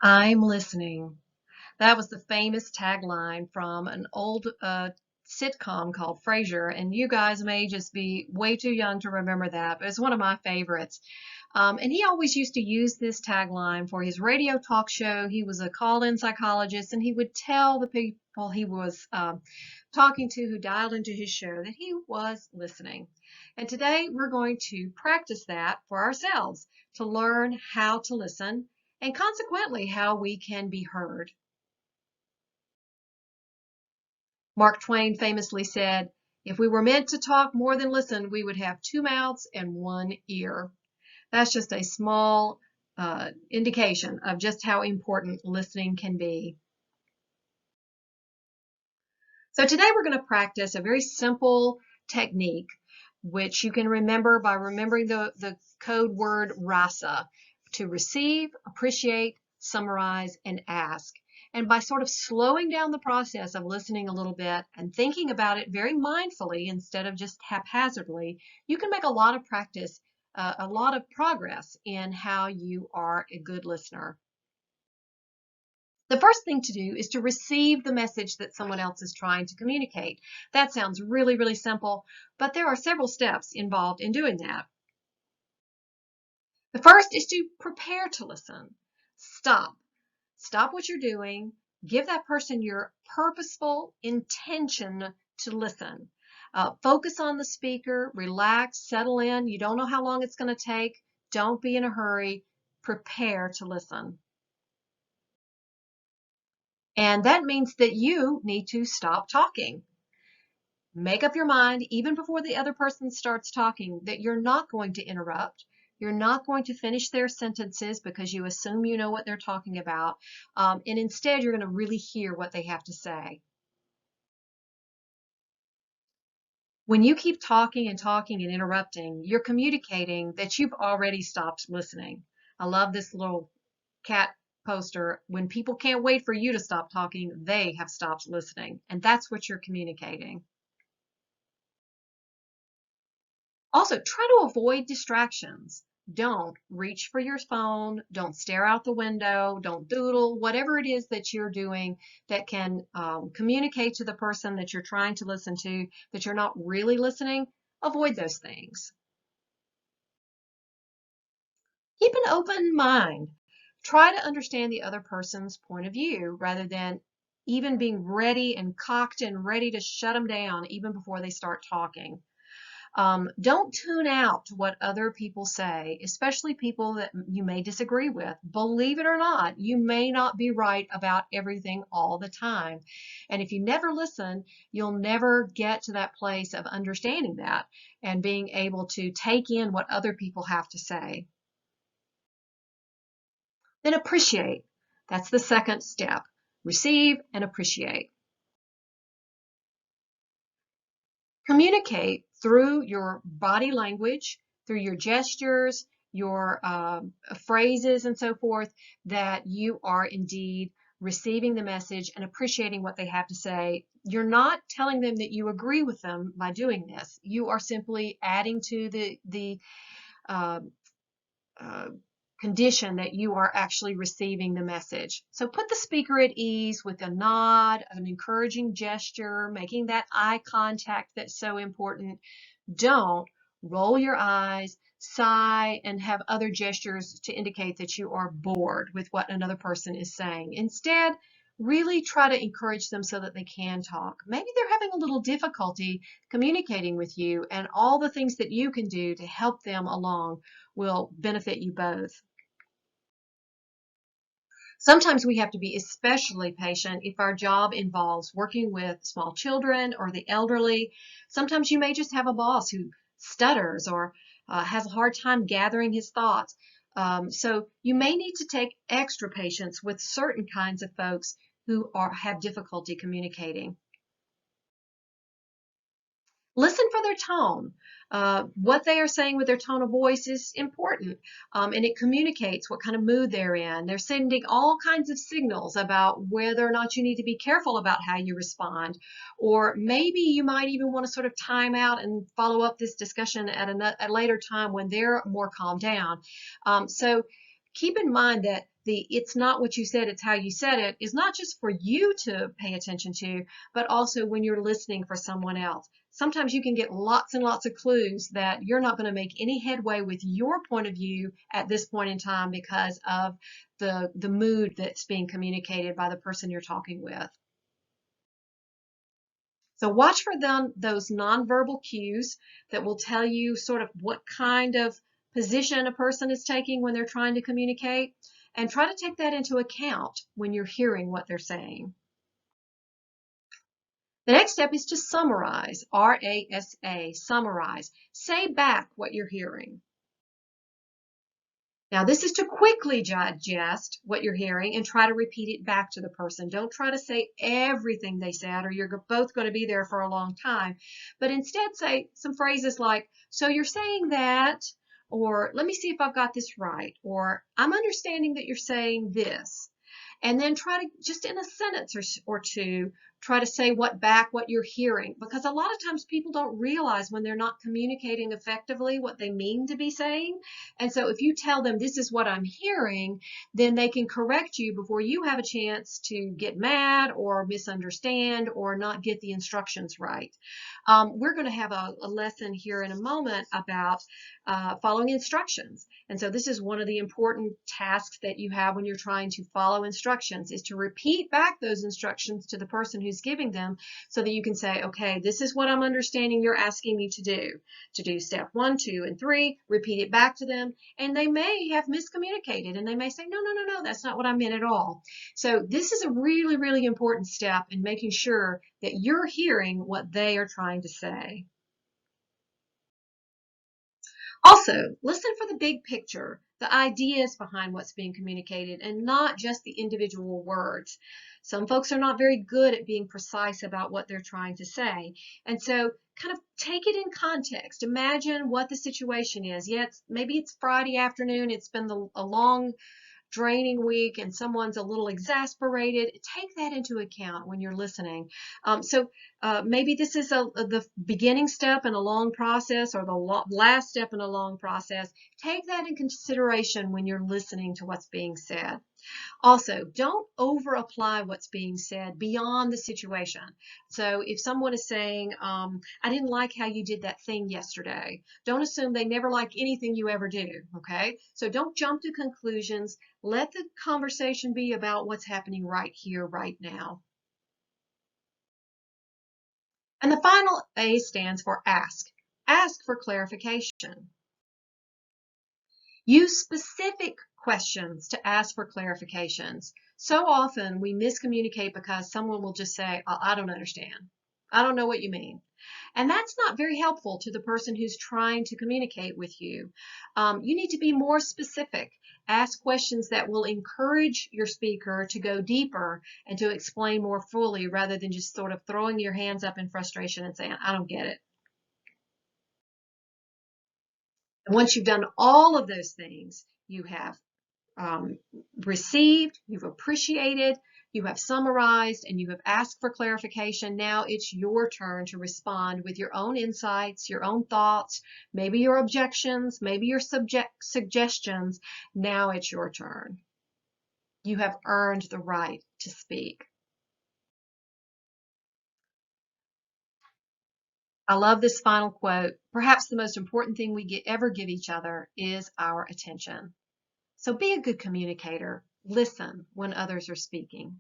I'm listening. That was the famous tagline from an old sitcom called Frasier, and you guys may just be way too young to remember that, but it's one of my favorites. And he always used to use this tagline for his radio talk show. He was a call-in psychologist, and he would tell the people he was talking to who dialed into his show that he was listening. And today we're going to practice that for ourselves to learn how to listen and consequently how we can be heard. Mark Twain famously said, "If we were meant to talk more than listen, we would have two mouths and one ear." That's just a small indication of just how important listening can be. So today we're going to practice a very simple technique, which you can remember by remembering the code word RASA, to receive, appreciate, summarize, and ask. And by sort of slowing down the process of listening a little bit and thinking about it very mindfully instead of just haphazardly, you can make a lot of a lot of progress in how you are a good listener. The first thing to do is to receive the message that someone else is trying to communicate. That sounds really, really simple, but there are several steps involved in doing that. The first is to prepare to listen. Stop. Stop what you're doing. Give that person your purposeful intention to listen. Focus on the speaker, relax, settle in. You don't know how long it's going to take. Don't be in a hurry. Prepare to listen. And that means that you need to stop talking. Make up your mind, even before the other person starts talking, that you're not going to interrupt. You're not going to finish their sentences because you assume you know what they're talking about. And instead, you're going to really hear what they have to say. When you keep talking and talking and interrupting, you're communicating that you've already stopped listening. I love this little cat poster. When people can't wait for you to stop talking, they have stopped listening. And that's what you're communicating. Also, try to avoid distractions. Don't reach for your phone. Don't stare out the window. Don't doodle. Whatever it is that you're doing that can communicate to the person that you're trying to listen to that you're not really listening, avoid those things. Keep an open mind. Try to understand the other person's point of view rather than even being ready and cocked and ready to shut them down even before they start talking. Don't tune out to what other people say, especially people that you may disagree with. Believe it or not, you may not be right about everything all the time. And if you never listen, you'll never get to that place of understanding that and being able to take in what other people have to say. Then appreciate. That's the second step. Receive and appreciate. Communicate through your body language, through your gestures, your phrases and so forth, that you are indeed receiving the message and appreciating what they have to say. You're not telling them that you agree with them by doing this. You are simply adding to the uh, uh, condition that you are actually receiving the message. So put the speaker at ease with a nod, an encouraging gesture, making that eye contact that's so important. Don't roll your eyes, sigh, and have other gestures to indicate that you are bored with what another person is saying. Instead, really try to encourage them so that they can talk. Maybe they're having a little difficulty communicating with you, and all the things that you can do to help them along will benefit you both. Sometimes we have to be especially patient if our job involves working with small children or the elderly. Sometimes you may just have a boss who stutters or has a hard time gathering his thoughts. So you may need to take extra patience with certain kinds of folks who have difficulty communicating. Listen for their tone. What they are saying with their tone of voice is important, and it communicates what kind of mood they're in. They're sending all kinds of signals about whether or not you need to be careful about how you respond, or maybe you might even want to sort of time out and follow up this discussion at a later time when they're more calmed down. So keep in mind that it's not what you said, it's how you said it is not just for you to pay attention to, but also when you're listening for someone else. Sometimes you can get lots and lots of clues that you're not going to make any headway with your point of view at this point in time because of the mood that's being communicated by the person you're talking with. So watch for those nonverbal cues that will tell you sort of what kind of position a person is taking when they're trying to communicate, and try to take that into account when you're hearing what they're saying. The next step is to summarize, R-A-S-A, summarize. Say back what you're hearing. Now, this is to quickly digest what you're hearing and try to repeat it back to the person. Don't try to say everything they said, or you're both going to be there for a long time. But instead, say some phrases like, so you're saying that, or let me see if I've got this right, or I'm understanding that you're saying this. And then try to, just in a sentence or two, try to say what you're hearing, because a lot of times people don't realize when they're not communicating effectively what they mean to be saying. And so if you tell them this is what I'm hearing, then they can correct you before you have a chance to get mad or misunderstand or not get the instructions right. We're going to have a lesson here in a moment about following instructions. And so this is one of the important tasks that you have when you're trying to follow instructions, is to repeat back those instructions to the person who's giving them, so that you can say, okay, this is what I'm understanding you're asking me to do step 1, 2, and 3, repeat it back to them. And they may have miscommunicated and they may say, no, that's not what I meant at all. So this is a really, really important step in making sure that you're hearing what they are trying to say. Also, listen for the big picture, the ideas behind what's being communicated, and not just the individual words. Some folks are not very good at being precise about what they're trying to say. And so kind of take it in context. Imagine what the situation is. Maybe it's Friday afternoon. It's been a long draining week and someone's a little exasperated. Take that into account when you're listening. Maybe this is the beginning step in a long process, or the last step in a long process. Take that in consideration when you're listening to what's being said. Also, don't over apply what's being said beyond the situation. So if someone is saying, I didn't like how you did that thing yesterday, don't assume they never like anything you ever do, okay? So don't jump to conclusions. Let the conversation be about what's happening right here, right now. And the final A stands for ask. Ask for clarification. Use specific questions to ask for clarifications. So often we miscommunicate because someone will just say, I don't understand. I don't know what you mean. And that's not very helpful to the person who's trying to communicate with you. You need to be more specific. Ask questions that will encourage your speaker to go deeper and to explain more fully, rather than just sort of throwing your hands up in frustration and saying, I don't get it. And once you've done all of those things, you have received, you've appreciated, you have summarized, and you have asked for clarification. Now it's your turn to respond with your own insights, your own thoughts, maybe your objections, maybe your suggestions. Now it's your turn. You have earned the right to speak. I love this final quote. Perhaps the most important thing we ever give each other is our attention. So be a good communicator. Listen when others are speaking.